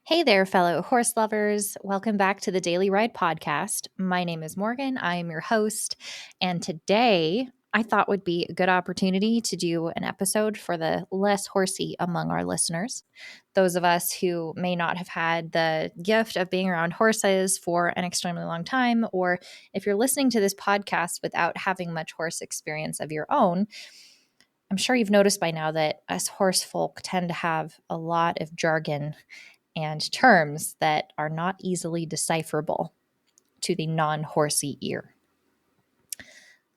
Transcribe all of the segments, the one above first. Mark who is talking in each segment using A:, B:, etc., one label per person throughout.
A: Hey there, fellow horse lovers. Welcome back to the Daily Ride Podcast. My name is Morgan. I am your host. And today I thought would be a good opportunity to do an episode for the less horsey among our listeners. Those of us who may not have had the gift of being around horses for an extremely long time, or if you're listening to this podcast without having much horse experience of your own, I'm sure you've noticed by now that us horse folk tend to have a lot of jargon and terms that are not easily decipherable to the non-horsey ear.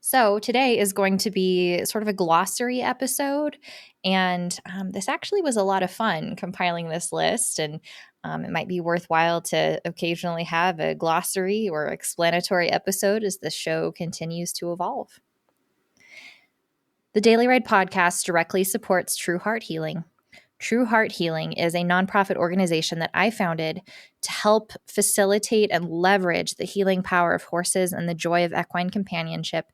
A: So today is going to be sort of a glossary episode, and this actually was a lot of fun compiling this list, and it might be worthwhile to occasionally have a glossary or explanatory episode as the show continues to evolve. The Daily Ride podcast directly supports True Heart Healing. True Heart Healing is a nonprofit organization that I founded to help facilitate and leverage the healing power of horses and the joy of equine companionship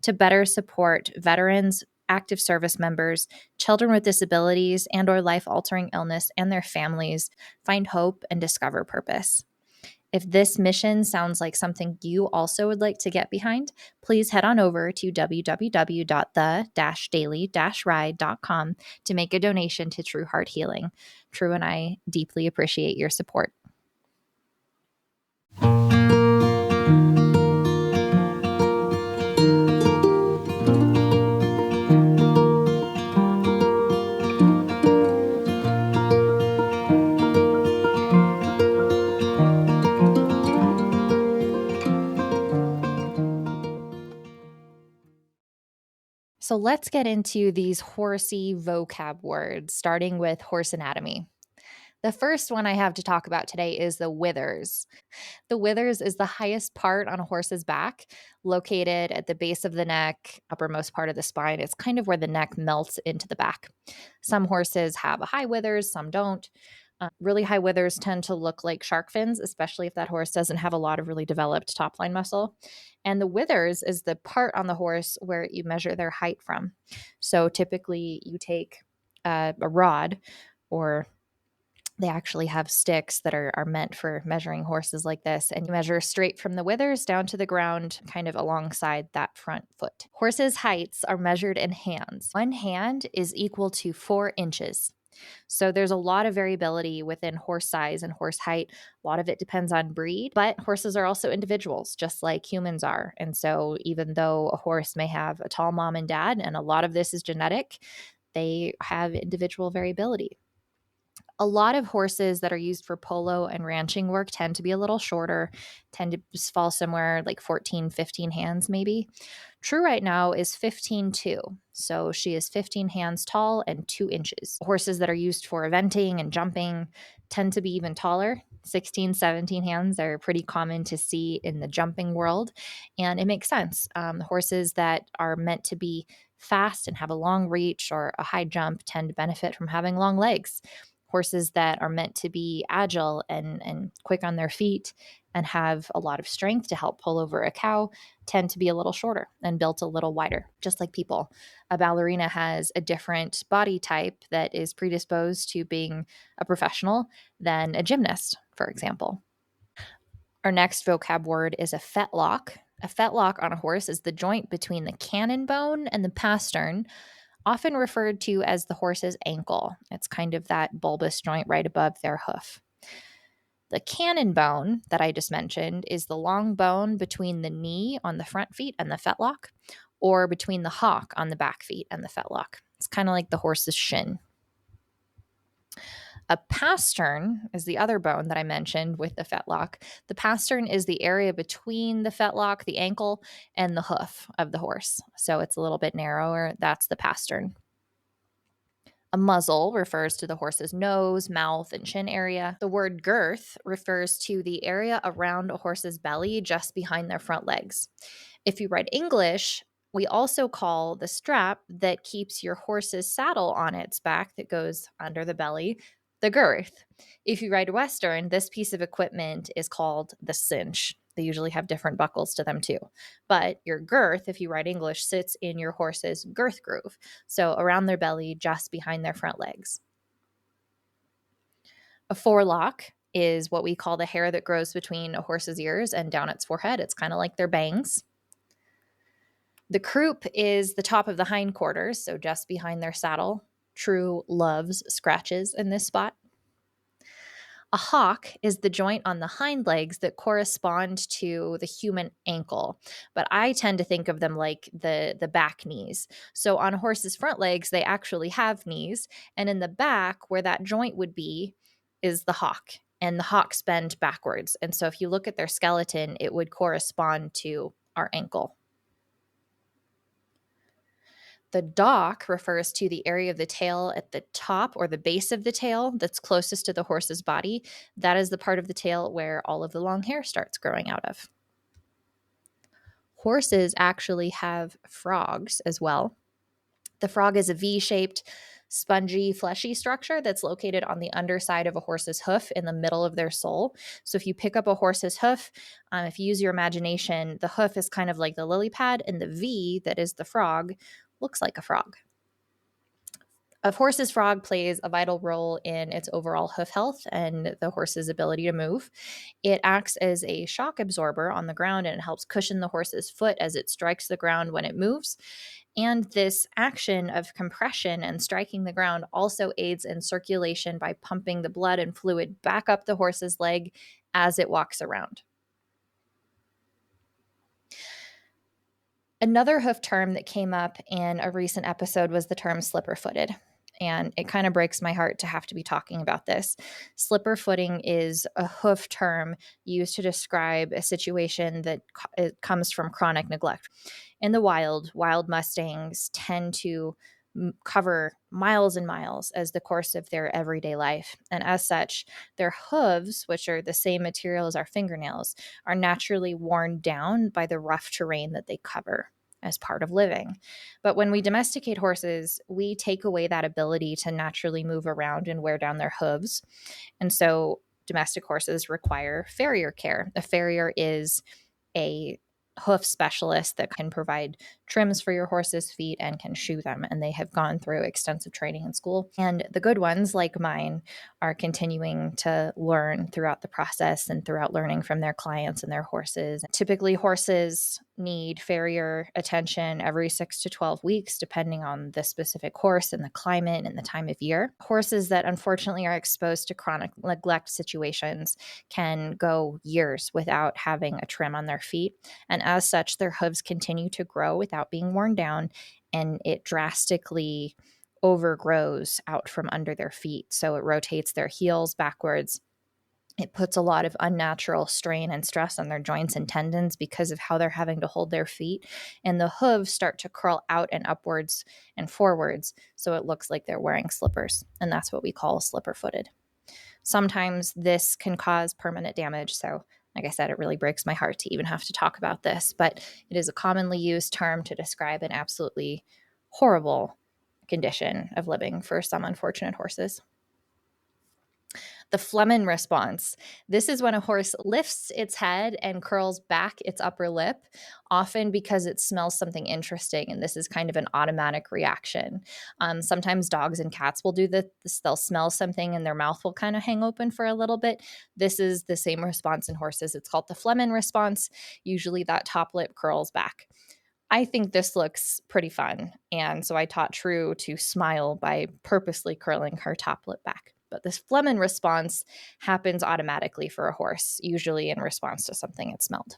A: to better support veterans, active service members, children with disabilities and or life-altering illness and their families find hope and discover purpose. If this mission sounds like something you also would like to get behind, please head on over to www.the-daily-ride.com to make a donation to True Heart Healing. True and I deeply appreciate your support. So let's get into these horsey vocab words, starting with horse anatomy. The first one I have to talk about today is the withers. The withers is the highest part on a horse's back, located at the base of the neck, uppermost part of the spine. It's kind of where the neck melts into the back. Some horses have a high withers, some don't. Really high withers tend to look like shark fins, especially if that horse doesn't have a lot of really developed top line muscle. And the withers is the part on the horse where you measure their height from. So typically you take a rod, or they actually have sticks that are meant for measuring horses like this, and you measure straight from the withers down to the ground, kind of alongside that front foot. Horses' heights are measured in hands. One hand is equal to 4 inches. So there's a lot of variability within horse size and horse height. A lot of it depends on breed, but horses are also individuals, just like humans are. And so even though a horse may have a tall mom and dad, and a lot of this is genetic, they have individual variability. A lot of horses that are used for polo and ranching work tend to be a little shorter, tend to just fall somewhere like 14, 15 hands maybe. True right now is 15'2". So she is 15 hands tall and 2 inches. Horses that are used for eventing and jumping tend to be even taller. 16, 17 hands are pretty common to see in the jumping world. And it makes sense. Horses that are meant to be fast and have a long reach or a high jump tend to benefit from having long legs. Horses that are meant to be agile and quick on their feet and have a lot of strength to help pull over a cow tend to be a little shorter and built a little wider, just like people. A ballerina has a different body type that is predisposed to being a professional than a gymnast, for example. Our next vocab word is a fetlock. A fetlock on a horse is the joint between the cannon bone and the pastern, often referred to as the horse's ankle. It's kind of that bulbous joint right above their hoof. The cannon bone that I just mentioned is the long bone between the knee on the front feet and the fetlock, or between the hock on the back feet and the fetlock. It's kind of like the horse's shin. A pastern is the other bone that I mentioned with the fetlock. The pastern is the area between the fetlock, the ankle, and the hoof of the horse. So it's a little bit narrower. That's the pastern. A muzzle refers to the horse's nose, mouth, and chin area. The word girth refers to the area around a horse's belly just behind their front legs. If you write English, we also call the strap that keeps your horse's saddle on its back that goes under the belly the girth. If you write Western, this piece of equipment is called the cinch. They usually have different buckles to them too. But your girth, if you write English, sits in your horse's girth groove. So around their belly, just behind their front legs. A forelock is what we call the hair that grows between a horse's ears and down its forehead. It's kind of like their bangs. The croup is the top of the hindquarters, so just behind their saddle. True loves scratches in this spot. A hock is the joint on the hind legs that correspond to the human ankle, but I tend to think of them like the back knees. So on a horse's front legs, they actually have knees, and in the back, where that joint would be, is the hock, and the hocks bend backwards. And so if you look at their skeleton, it would correspond to our ankle. The dock refers to the area of the tail at the top or the base of the tail that's closest to the horse's body. That is the part of the tail where all of the long hair starts growing out of. Horses actually have frogs as well. The frog is a V-shaped, spongy, fleshy structure that's located on the underside of a horse's hoof in the middle of their sole. So if you pick up a horse's hoof, if you use your imagination, the hoof is kind of like the lily pad, and the V that is the frog looks like a frog. A horse's frog plays a vital role in its overall hoof health and the horse's ability to move. It acts as a shock absorber on the ground, and it helps cushion the horse's foot as it strikes the ground when it moves. And this action of compression and striking the ground also aids in circulation by pumping the blood and fluid back up the horse's leg as it walks around. Another hoof term that came up in a recent episode was the term slipper-footed. And it kind of breaks my heart to have to be talking about this. Slipper footing is a hoof term used to describe a situation that comes from chronic neglect. In the wild Mustangs tend to cover miles and miles as the course of their everyday life. And as such, their hooves, which are the same material as our fingernails, are naturally worn down by the rough terrain that they cover as part of living. But when we domesticate horses, we take away that ability to naturally move around and wear down their hooves. And so domestic horses require farrier care. A farrier is a hoof specialist that can provide trims for your horse's feet and can shoe them. And they have gone through extensive training in school. And the good ones, like mine, are continuing to learn throughout the process and throughout learning from their clients and their horses. Typically, horses need farrier attention every 6 to 12 weeks, depending on the specific horse and the climate and the time of year. Horses that unfortunately are exposed to chronic neglect situations can go years without having a trim on their feet. And as such, their hooves continue to grow without being worn down, and it drastically overgrows out from under their feet. So it rotates their heels backwards. It puts a lot of unnatural strain and stress on their joints and tendons because of how they're having to hold their feet. And the hooves start to curl out and upwards and forwards, so it looks like they're wearing slippers. And that's what we call slipper-footed. Sometimes this can cause permanent damage. So, like I said, it really breaks my heart to even have to talk about this, but it is a commonly used term to describe an absolutely horrible condition of living for some unfortunate horses. The Flehmen response. This is when a horse lifts its head and curls back its upper lip, often because it smells something interesting, and this is kind of an automatic reaction. Sometimes dogs and cats will do this. They'll smell something and their mouth will kind of hang open for a little bit. This is the same response in horses. It's called the Flehmen response. Usually that top lip curls back. I think this looks pretty fun, and so I taught True to smile by purposely curling her top lip back. But this Flehmen response happens automatically for a horse, usually in response to something it smelled.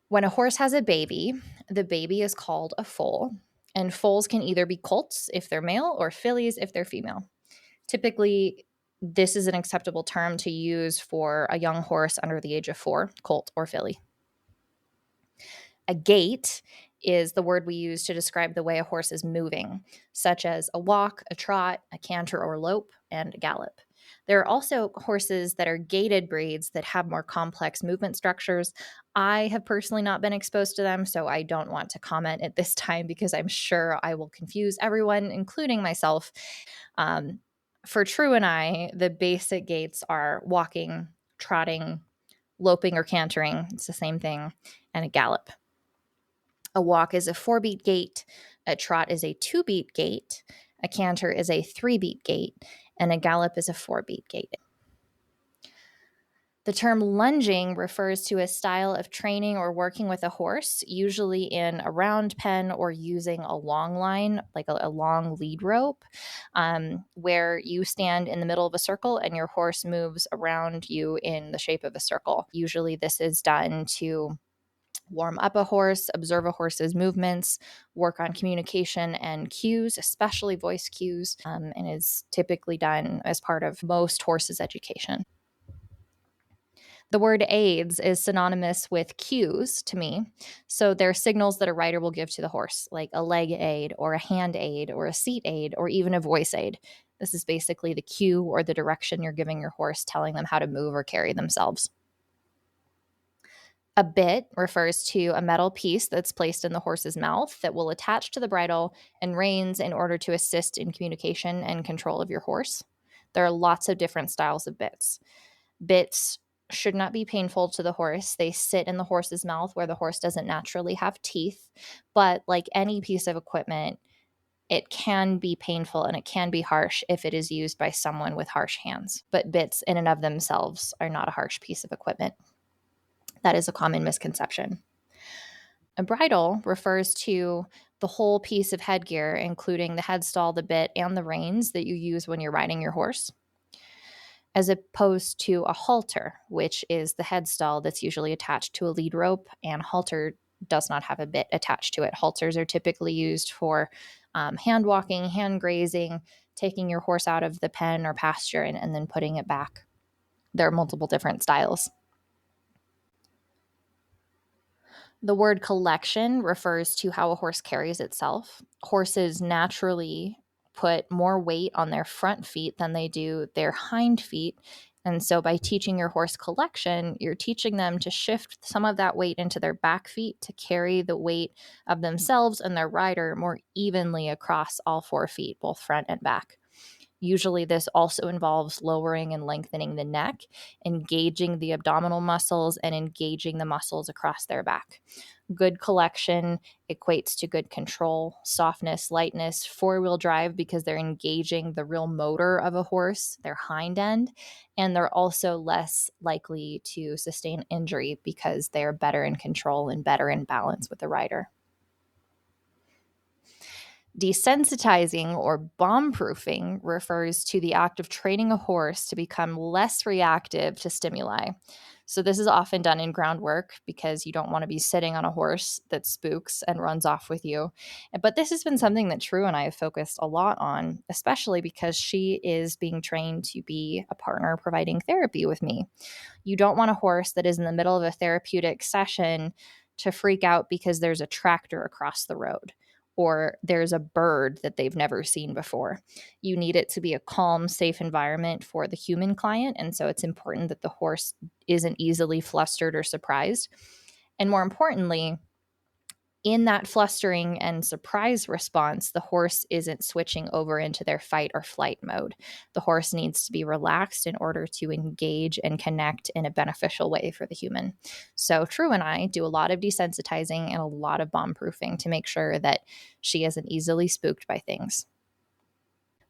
A: When a horse has a baby, the baby is called a foal, and foals can either be colts if they're male or fillies if they're female. Typically, this is an acceptable term to use for a young horse under the age of 4, colt or filly. A gait is the word we use to describe the way a horse is moving, such as a walk, a trot, a canter or lope, and a gallop. There are also horses that are gaited breeds that have more complex movement structures. I have personally not been exposed to them, so I don't want to comment at this time because I'm sure I will confuse everyone, including myself. For True and I, the basic gaits are walking, trotting, loping or cantering, it's the same thing, and a gallop. A walk is a 4-beat gait. A trot is a 2-beat gait. A canter is a 3-beat gait, and a gallop is a 4-beat gait. The term lunging refers to a style of training or working with a horse, usually in a round pen or using a long line, like a long lead rope, where you stand in the middle of a circle and your horse moves around you in the shape of a circle. Usually this is done to warm up a horse, observe a horse's movements, work on communication and cues, especially voice cues, and is typically done as part of most horses' education. The word aids is synonymous with cues to me. So they're signals that a rider will give to the horse, like a leg aid or a hand aid or a seat aid or even a voice aid. This is basically the cue or the direction you're giving your horse, telling them how to move or carry themselves. A bit refers to a metal piece that's placed in the horse's mouth that will attach to the bridle and reins in order to assist in communication and control of your horse. There are lots of different styles of bits. Bits should not be painful to the horse. They sit in the horse's mouth where the horse doesn't naturally have teeth. But like any piece of equipment, it can be painful and it can be harsh if it is used by someone with harsh hands. But bits in and of themselves are not a harsh piece of equipment. That is a common misconception. A bridle refers to the whole piece of headgear, including the headstall, the bit, and the reins that you use when you're riding your horse, as opposed to a halter, which is the headstall that's usually attached to a lead rope, and halter does not have a bit attached to it. Halters are typically used for hand walking, hand grazing, taking your horse out of the pen or pasture and then putting it back. There are multiple different styles. The word collection refers to how a horse carries itself. Horses naturally put more weight on their front feet than they do their hind feet. And so by teaching your horse collection, you're teaching them to shift some of that weight into their back feet to carry the weight of themselves and their rider more evenly across all 4 feet, both front and back. Usually, this also involves lowering and lengthening the neck, engaging the abdominal muscles, and engaging the muscles across their back. Good collection equates to good control, softness, lightness, 4-wheel drive because they're engaging the real motor of a horse, their hind end, and they're also less likely to sustain injury because they're better in control and better in balance with the rider. Desensitizing or bomb-proofing refers to the act of training a horse to become less reactive to stimuli. So this is often done in groundwork because you don't want to be sitting on a horse that spooks and runs off with you. But this has been something that True and I have focused a lot on, especially because she is being trained to be a partner providing therapy with me. You don't want a horse that is in the middle of a therapeutic session to freak out because there's a tractor across the road or there's a bird that they've never seen before. You need it to be a calm, safe environment for the human client. And so it's important that the horse isn't easily flustered or surprised. And more importantly, in that flustering and surprise response, the horse isn't switching over into their fight or flight mode. The horse needs to be relaxed in order to engage and connect in a beneficial way for the human. So True and I do a lot of desensitizing and a lot of bomb proofing to make sure that she isn't easily spooked by things.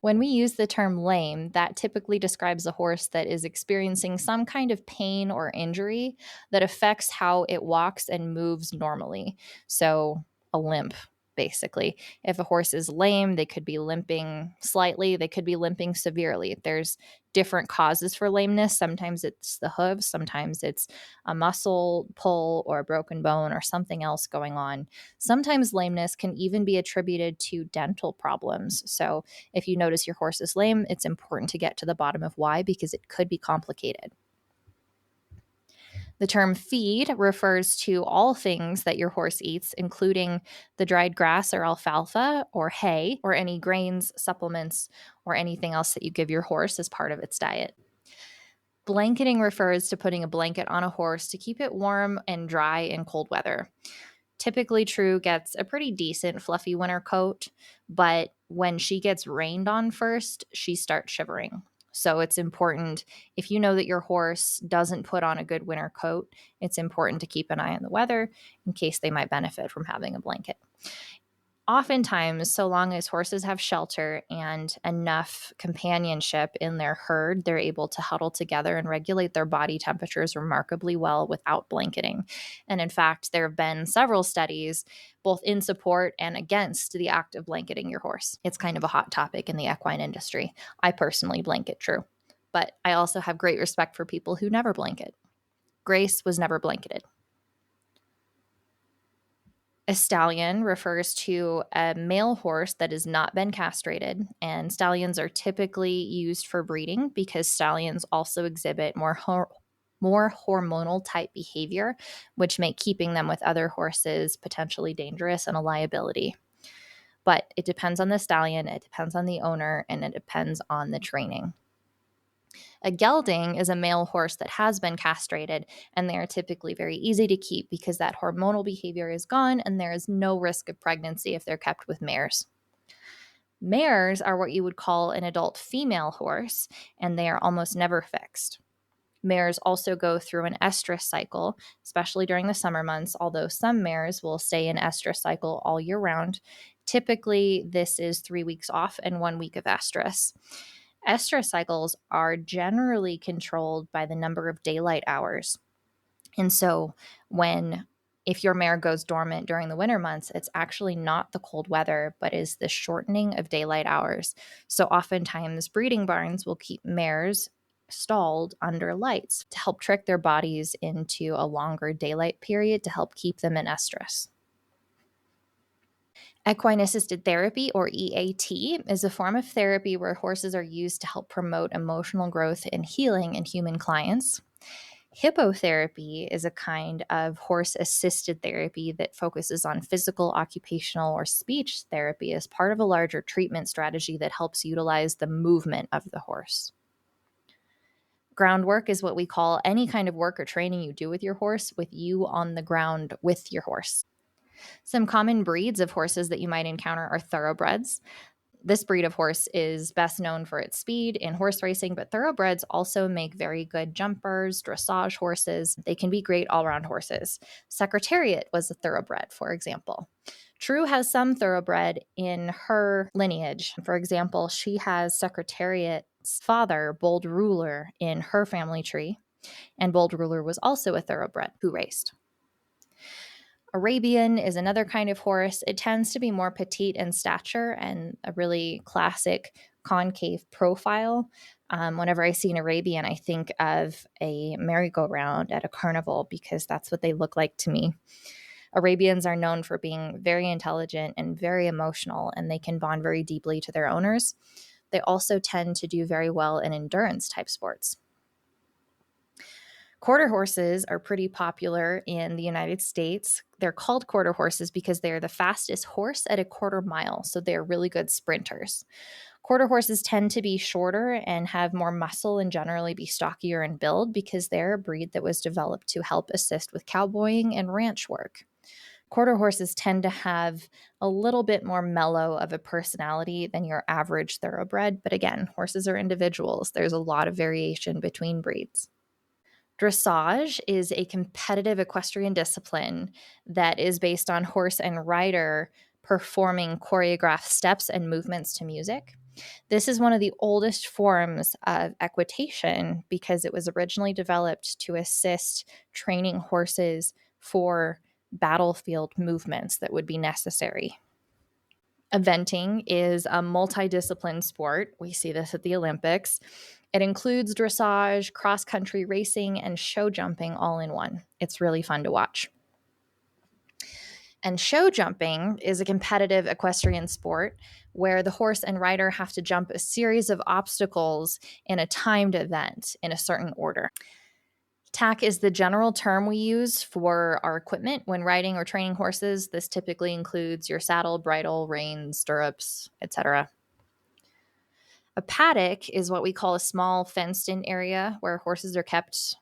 A: When we use the term lame, that typically describes a horse that is experiencing some kind of pain or injury that affects how it walks and moves normally. So, a limp, basically. If a horse is lame, they could be limping slightly, they could be limping severely. There's different causes for lameness. Sometimes it's the hooves, sometimes it's a muscle pull or a broken bone or something else going on. Sometimes lameness can even be attributed to dental problems. So, if you notice your horse is lame, it's important to get to the bottom of why because it could be complicated. The term feed refers to all things that your horse eats, including the dried grass or alfalfa or hay or any grains, supplements, or anything else that you give your horse as part of its diet. Blanketing refers to putting a blanket on a horse to keep it warm and dry in cold weather. Typically, True gets a pretty decent fluffy winter coat, but when she gets rained on first, she starts shivering. So it's important, if you know that your horse doesn't put on a good winter coat, it's important to keep an eye on the weather in case they might benefit from having a blanket. Oftentimes, so long as horses have shelter and enough companionship in their herd, they're able to huddle together and regulate their body temperatures remarkably well without blanketing. And in fact, there have been several studies both in support and against the act of blanketing your horse. It's kind of a hot topic in the equine industry. I personally blanket, true, but I also have great respect for people who never blanket. Grace was never blanketed. A stallion refers to a male horse that has not been castrated, and stallions are typically used for breeding because stallions also exhibit more hormonal type behavior, which make keeping them with other horses potentially dangerous and a liability. But it depends on the stallion, it depends on the owner, and it depends on the training. A gelding is a male horse that has been castrated, and they are typically very easy to keep because that hormonal behavior is gone and there is no risk of pregnancy if they're kept with mares. Mares are what you would call an adult female horse, and they are almost never fixed. Mares also go through an estrus cycle, especially during the summer months, although some mares will stay in estrus cycle all year round. Typically, this is 3 weeks off and 1 week of estrus. Estrus cycles are generally controlled by the number of daylight hours. And so if your mare goes dormant during the winter months, it's actually not the cold weather, but is the shortening of daylight hours. So oftentimes breeding barns will keep mares stalled under lights to help trick their bodies into a longer daylight period to help keep them in estrus. Equine assisted therapy, or EAT, is a form of therapy where horses are used to help promote emotional growth and healing in human clients. Hippotherapy is a kind of horse assisted therapy that focuses on physical, occupational, or speech therapy as part of a larger treatment strategy that helps utilize the movement of the horse. Groundwork is what we call any kind of work or training you do with your horse, with you on the ground with your horse. Some common breeds of horses that you might encounter are thoroughbreds. This breed of horse is best known for its speed in horse racing, but thoroughbreds also make very good jumpers, dressage horses. They can be great all-around horses. Secretariat was a thoroughbred, for example. True has some thoroughbred in her lineage. For example, she has Secretariat's father, Bold Ruler, in her family tree, and Bold Ruler was also a thoroughbred who raced. Arabian is another kind of horse. It tends to be more petite in stature and a really classic concave profile. Whenever I see an Arabian, I think of a merry-go-round at a carnival because that's what they look like to me. Arabians are known for being very intelligent and very emotional, and they can bond very deeply to their owners. They also tend to do very well in endurance type sports. Quarter horses are pretty popular in the United States. They're called quarter horses because they're the fastest horse at a quarter mile, so they're really good sprinters. Quarter horses tend to be shorter and have more muscle and generally be stockier in build because they're a breed that was developed to help assist with cowboying and ranch work. Quarter horses tend to have a little bit more mellow of a personality than your average thoroughbred, but again, horses are individuals. There's a lot of variation between breeds. Dressage is a competitive equestrian discipline that is based on horse and rider performing choreographed steps and movements to music. This is one of the oldest forms of equitation because it was originally developed to assist training horses for battlefield movements that would be necessary. Eventing is a multidiscipline sport. We see this at the Olympics. It includes dressage, cross-country racing, and show jumping all in one. It's really fun to watch. And show jumping is a competitive equestrian sport where the horse and rider have to jump a series of obstacles in a timed event in a certain order. Tack is the general term we use for our equipment when riding or training horses. This typically includes your saddle, bridle, reins, stirrups, etc. A paddock is what we call a small fenced-in area where horses are kept.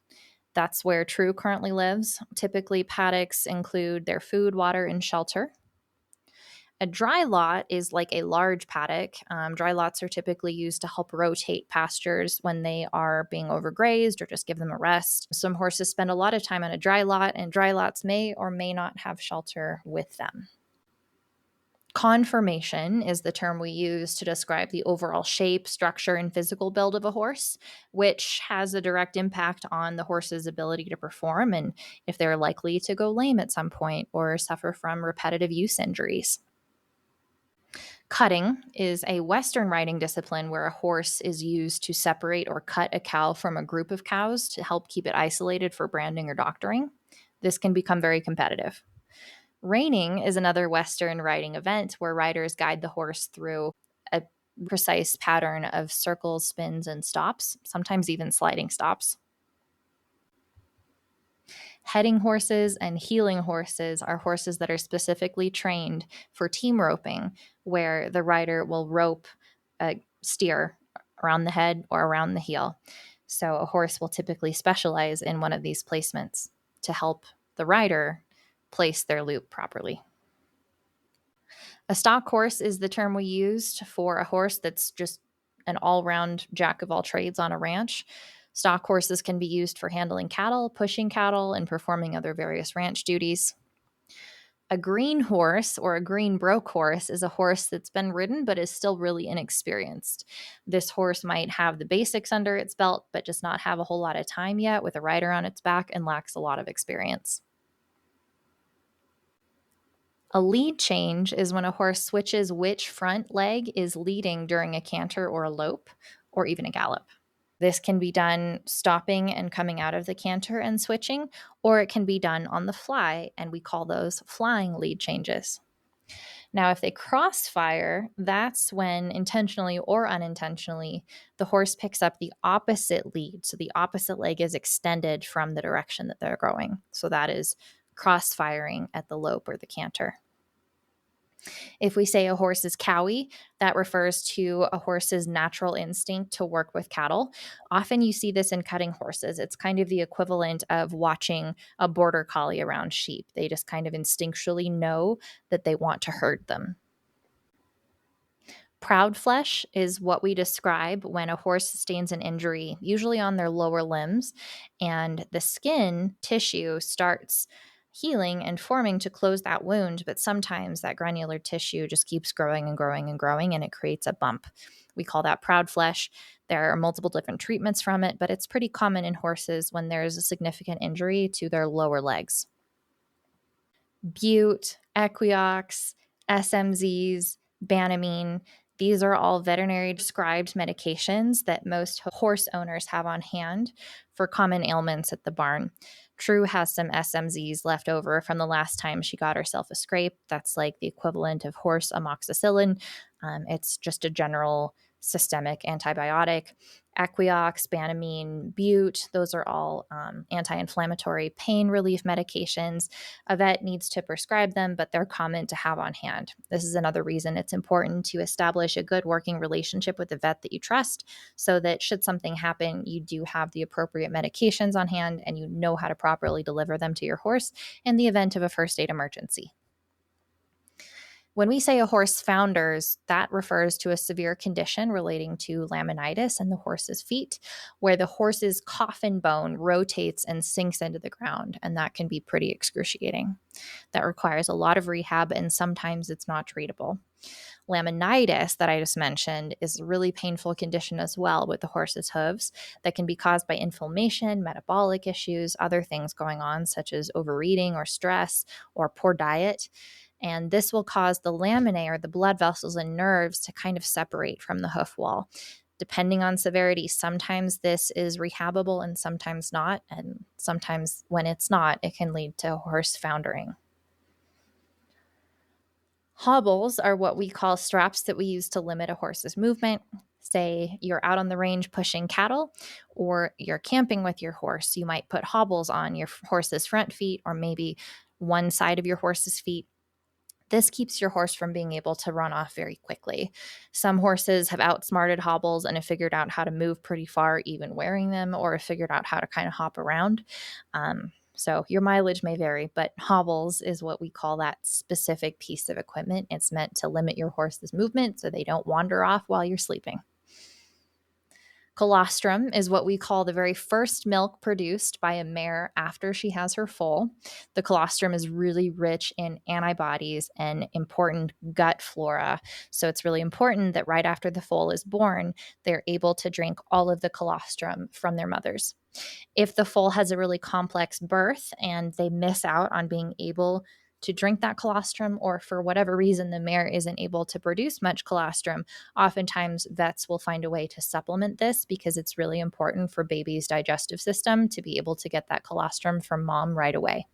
A: That's where True currently lives. Typically, paddocks include their food, water, and shelter. A dry lot is like a large paddock. Dry lots are typically used to help rotate pastures when they are being overgrazed or just give them a rest. Some horses spend a lot of time on a dry lot, and dry lots may or may not have shelter with them. Conformation is the term we use to describe the overall shape, structure, and physical build of a horse, which has a direct impact on the horse's ability to perform and if they're likely to go lame at some point or suffer from repetitive use injuries. Cutting is a Western riding discipline where a horse is used to separate or cut a cow from a group of cows to help keep it isolated for branding or doctoring. This can become very competitive. Reining is another Western riding event where riders guide the horse through a precise pattern of circles, spins, and stops, sometimes even sliding stops. Heading horses and heeling horses are horses that are specifically trained for team roping, where the rider will rope a steer around the head or around the heel. So a horse will typically specialize in one of these placements to help the rider place their loop properly. A stock horse is the term we used for a horse that's just an all round jack of all trades on a ranch. Stock horses can be used for handling cattle, pushing cattle, and performing other various ranch duties. A green horse or a green broke horse is a horse that's been ridden but is still really inexperienced. This horse might have the basics under its belt but does not have a whole lot of time yet with a rider on its back and lacks a lot of experience. A lead change is when a horse switches which front leg is leading during a canter or a lope or even a gallop. This can be done stopping and coming out of the canter and switching, or it can be done on the fly, and we call those flying lead changes. Now, if they crossfire, that's when intentionally or unintentionally the horse picks up the opposite lead. So the opposite leg is extended from the direction that they're going. So that is crossfiring at the lope or the canter. If we say a horse is cowy, that refers to a horse's natural instinct to work with cattle. Often you see this in cutting horses. It's kind of the equivalent of watching a border collie around sheep. They just kind of instinctually know that they want to herd them. Proud flesh is what we describe when a horse sustains an injury, usually on their lower limbs, and the skin tissue starts healing and forming to close that wound, but sometimes that granular tissue just keeps growing and growing and growing, and it creates a bump. We call that proud flesh. There are multiple different treatments from it, but it's pretty common in horses when there's a significant injury to their lower legs. Bute, Equiox, SMZs, Banamine. These are all veterinary prescribed medications that most horse owners have on hand for common ailments at the barn. True has some SMZs left over from the last time she got herself a scrape. That's like the equivalent of horse amoxicillin. It's just a general systemic antibiotic. Equiox, Banamine, Bute, those are all anti-inflammatory pain relief medications. A vet needs to prescribe them, but they're common to have on hand. This is another reason it's important to establish a good working relationship with a vet that you trust so that should something happen, you do have the appropriate medications on hand and you know how to properly deliver them to your horse in the event of a first aid emergency. When we say a horse founders, that refers to a severe condition relating to laminitis in the horse's feet, where the horse's coffin bone rotates and sinks into the ground, and that can be pretty excruciating. That requires a lot of rehab, and sometimes it's not treatable. Laminitis, that I just mentioned, is a really painful condition as well with the horse's hooves that can be caused by inflammation, metabolic issues, other things going on, such as overeating or stress or poor diet. And this will cause the laminae or the blood vessels and nerves to kind of separate from the hoof wall. Depending on severity, sometimes this is rehabable and sometimes not. And sometimes when it's not, it can lead to horse foundering. Hobbles are what we call straps that we use to limit a horse's movement. Say you're out on the range pushing cattle or you're camping with your horse. You might put hobbles on your horse's front feet or maybe one side of your horse's feet. This keeps your horse from being able to run off very quickly. Some horses have outsmarted hobbles and have figured out how to move pretty far even wearing them, or have figured out how to kind of hop around. So your mileage may vary, but hobbles is what we call that specific piece of equipment. It's meant to limit your horse's movement so they don't wander off while you're sleeping. Colostrum is what we call the very first milk produced by a mare after she has her foal. The colostrum is really rich in antibodies and important gut flora. So it's really important that right after the foal is born, they're able to drink all of the colostrum from their mothers. If the foal has a really complex birth and they miss out on being able to drink that colostrum, or for whatever reason the mare isn't able to produce much colostrum, oftentimes vets will find a way to supplement this because it's really important for baby's digestive system to be able to get that colostrum from mom right away.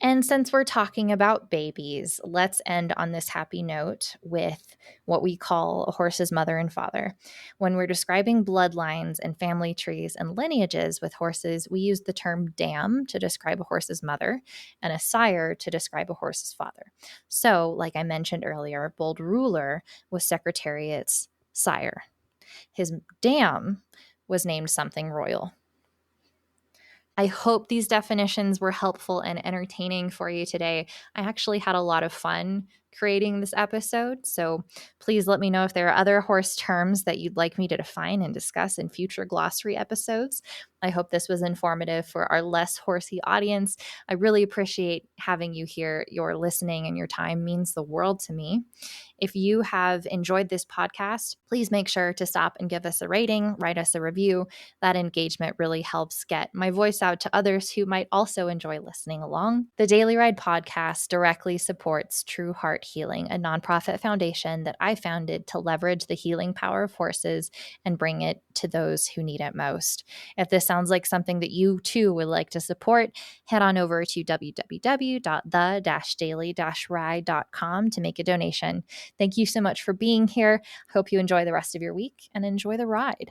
A: And since we're talking about babies, let's end on this happy note with what we call a horse's mother and father. When we're describing bloodlines and family trees and lineages with horses, we use the term dam to describe a horse's mother and a sire to describe a horse's father. So, like I mentioned earlier, Bold Ruler was Secretariat's sire. His dam was named something royal. I hope these definitions were helpful and entertaining for you today. I actually had a lot of fun creating this episode, so please let me know if there are other horse terms that you'd like me to define and discuss in future glossary episodes. I hope this was informative for our less horsey audience. I really appreciate having you here. Your listening and your time means the world to me. If you have enjoyed this podcast, please make sure to stop and give us a rating, write us a review. That engagement really helps get my voice out to others who might also enjoy listening along. The Daily Ride podcast directly supports True Heart Healing, a nonprofit foundation that I founded to leverage the healing power of horses and bring it to those who need it most. If this sounds like something that you too would like to support, head on over to www.the-daily-ride.com to make a donation. Thank you so much for being here. Hope you enjoy the rest of your week and enjoy the ride.